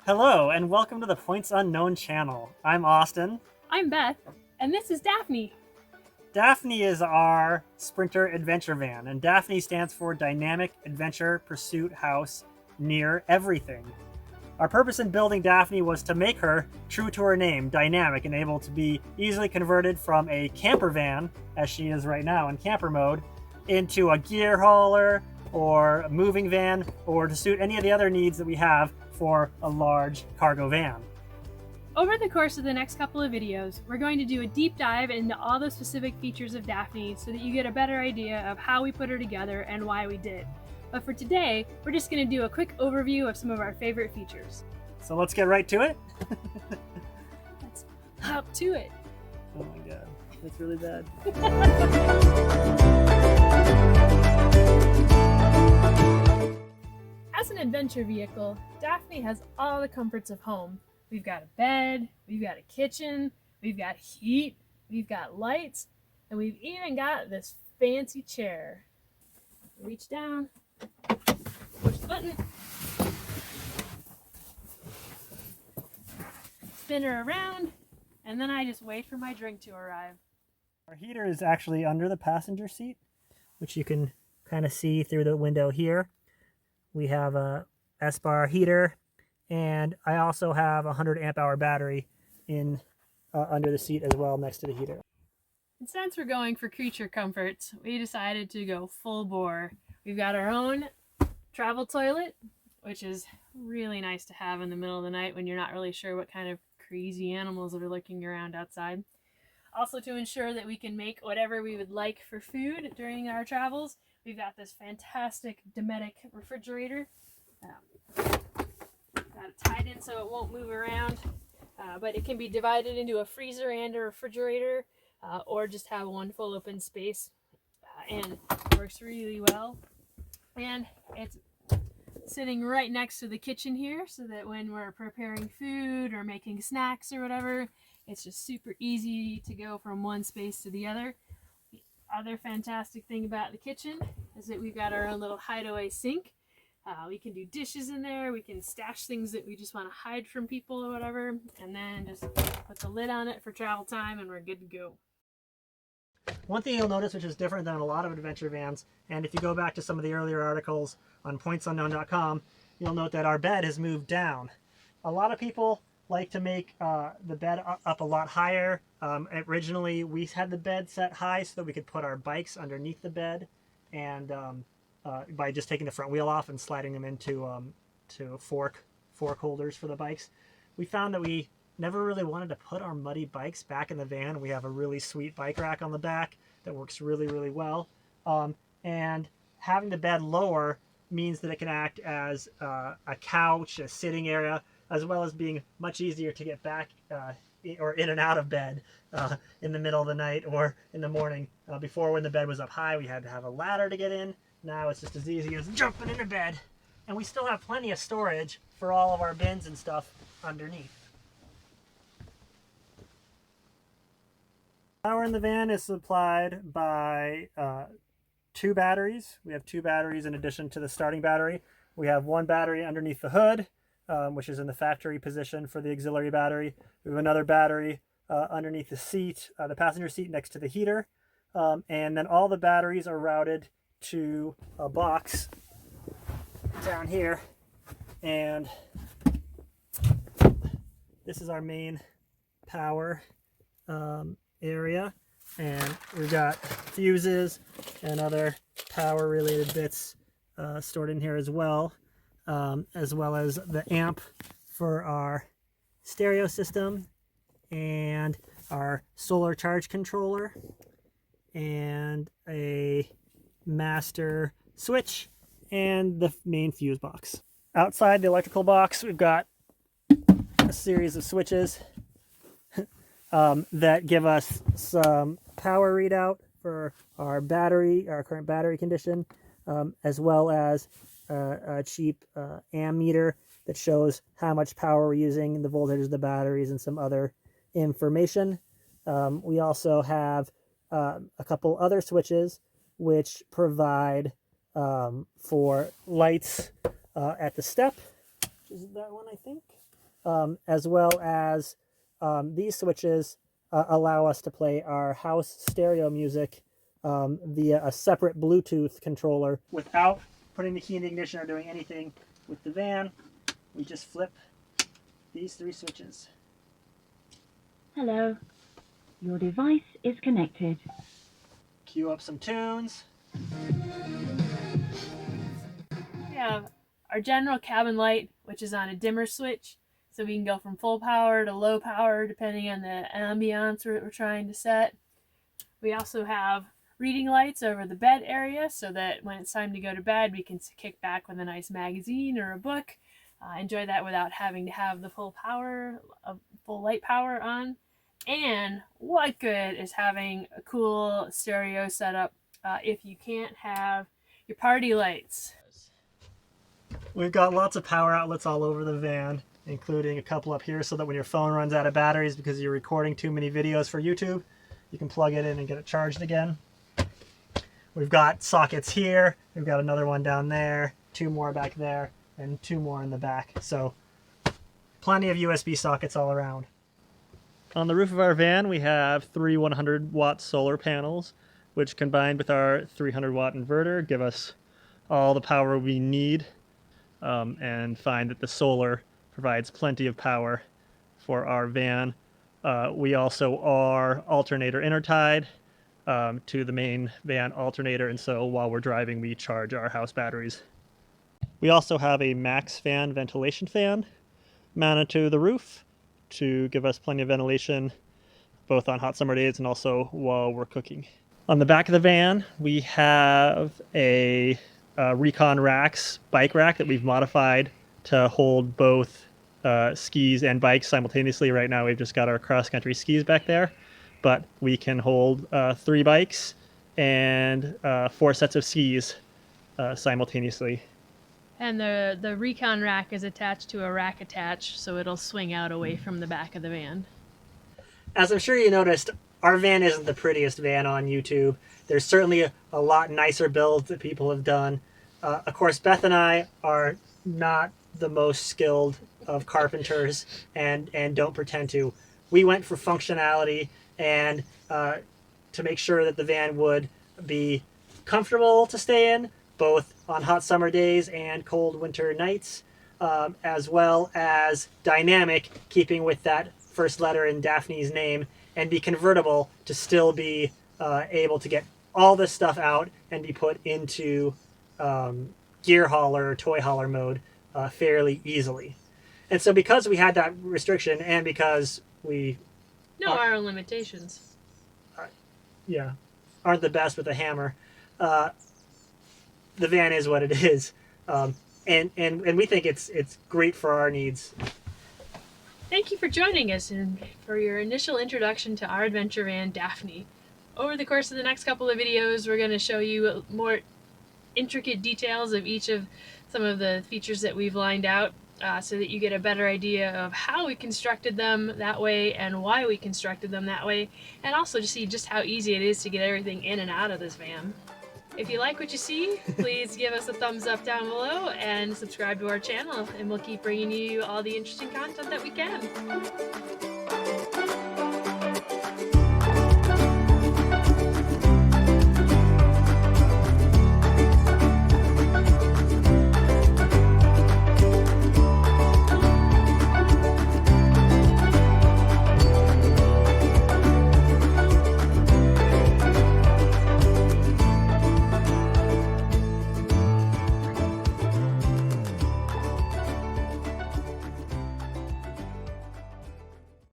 Hello, and welcome to the Points Unknown channel. I'm Austin. I'm Beth, and this is Daphne. Daphne is our Sprinter adventure van, and Daphne stands for Dynamic Adventure Pursuit House Near Everything. Our purpose in building Daphne was to make her, true to her name, dynamic and able to be easily converted from a camper van, as she is right now in camper mode, into a gear hauler or a moving van, or to suit any of the other needs that we have for a large cargo van. Over the course of the next couple of videos, we're going to do a deep dive into all the specific features of Daphne so that you get a better idea of how we put her together and why we did. But for today, we're just going to do a quick overview of some of our favorite features. So let's get right to it. Let's hop to it. Oh my god, that's really bad. As an adventure vehicle, Daphne has all the comforts of home. We've got a bed, we've got a kitchen, we've got heat, we've got lights, and we've even got this fancy chair. Reach down, push the button, spin her around, and then I just wait for my drink to arrive. Our heater is actually under the passenger seat, which you can kind of see through the window here. We have a S-bar heater, and I also have a 100 amp hour battery in under the seat as well next to the heater. And since we're going for creature comforts, we decided to go full bore. We've got our own travel toilet, which is really nice to have in the middle of the night when you're not really sure what kind of crazy animals are lurking around outside. Also, to ensure that we can make whatever we would like for food during our travels, we've got this fantastic Dometic refrigerator. Got it tied in so it won't move around, but it can be divided into a freezer and a refrigerator, or just have one full open space, and works really well. And it's sitting right next to the kitchen here, so that when we're preparing food or making snacks or whatever, it's just super easy to go from one space to the other. The other fantastic thing about the kitchen is that we've got our own little hideaway sink. We can do dishes in there, we can stash things that we just want to hide from people or whatever, and then just put the lid on it for travel time and we're good to go. One thing you'll notice, which is different than a lot of adventure vans, and if you go back to some of the earlier articles on pointsunknown.com, you'll note that our bed has moved down. A lot of people like to make the bed up a lot higher. Originally, we had the bed set high so that we could put our bikes underneath the bed, and by just taking the front wheel off and sliding them into to fork holders for the bikes. We found that we never really wanted to put our muddy bikes back in the van. We have a really sweet bike rack on the back that works really, really well. And having the bed lower means that it can act as a couch, a sitting area, as well as being much easier to get back or in and out of bed in the middle of the night or in the morning. Before, when the bed was up high, we had to have a ladder to get in. Now it's just as easy as jumping into bed. And we still have plenty of storage for all of our bins and stuff underneath. Power in the van is supplied by two batteries. We have two batteries in addition to the starting battery. We have one battery underneath the hood, which is in the factory position for the auxiliary battery. We have another battery underneath the seat, the passenger seat next to the heater. And then all the batteries are routed to a box down here. And this is our main power area. And we've got fuses and other power related bits stored in here as well as the amp for our stereo system and our solar charge controller and a master switch and the main fuse box. Outside the electrical box, we've got a series of switches that give us some power readout for our battery, our current battery condition, as well as a cheap ammeter that shows how much power we're using, the voltage of the batteries, and some other information. We also have a couple other switches which provide for lights at the step, which is that one, I think. as well as these switches allow us to play our house stereo music via a separate Bluetooth controller without putting the key in the ignition or doing anything with the van. We just flip these 3 switches. Hello. Your device is connected. Cue up some tunes. We have our general cabin light, which is on a dimmer switch, so we can go from full power to low power depending on the ambiance we're trying to set. We also have reading lights over the bed area so that when it's time to go to bed, we can kick back with a nice magazine or a book. Enjoy that without having to have the full light power on. And what good is having a cool stereo setup if you can't have your party lights? We've got lots of power outlets all over the van, including a couple up here so that when your phone runs out of batteries because you're recording too many videos for YouTube, you can plug it in and get it charged again. We've got sockets here, we've got another one down there, 2 more back there, and 2 more in the back. So plenty of USB sockets all around. On the roof of our van, we have 3 100-watt solar panels, which combined with our 300-watt inverter give us all the power we need, and find that the solar provides plenty of power for our van. We also are alternator intertied to the main van alternator, and so while we're driving we charge our house batteries. We also have a max fan ventilation fan mounted to the roof to give us plenty of ventilation both on hot summer days and also while we're cooking. On the back of the van we have a Recon Racks bike rack that we've modified to hold both skis and bikes simultaneously. Right now we've just got our cross-country skis back there, but we can hold 3 bikes and 4 sets of skis simultaneously. And the Recon rack is attached to a rack attach, so it'll swing out away from the back of the van. As I'm sure you noticed, our van isn't the prettiest van on YouTube. There's certainly a lot nicer builds that people have done. Of course, Beth and I are not the most skilled of carpenters and don't pretend to. We went for functionality and to make sure that the van would be comfortable to stay in, both on hot summer days and cold winter nights, as well as dynamic, keeping with that first letter in Daphne's name, and be convertible to still be able to get all this stuff out and be put into gear hauler or toy hauler mode fairly easily. And so because we had that restriction and because we know our own limitations, aren't the best with a hammer, the van is what it is, and we think it's great for our needs. Thank you for joining us and for your initial introduction to our adventure van, Daphne. Over the course of the next couple of videos, we're going to show you more intricate details of each of some of the features that we've lined out, so that you get a better idea of how we constructed them that way and why we constructed them that way, and also to see just how easy it is to get everything in and out of this van. If you like what you see, please give us a thumbs up down below and subscribe to our channel, and we'll keep bringing you all the interesting content that we can.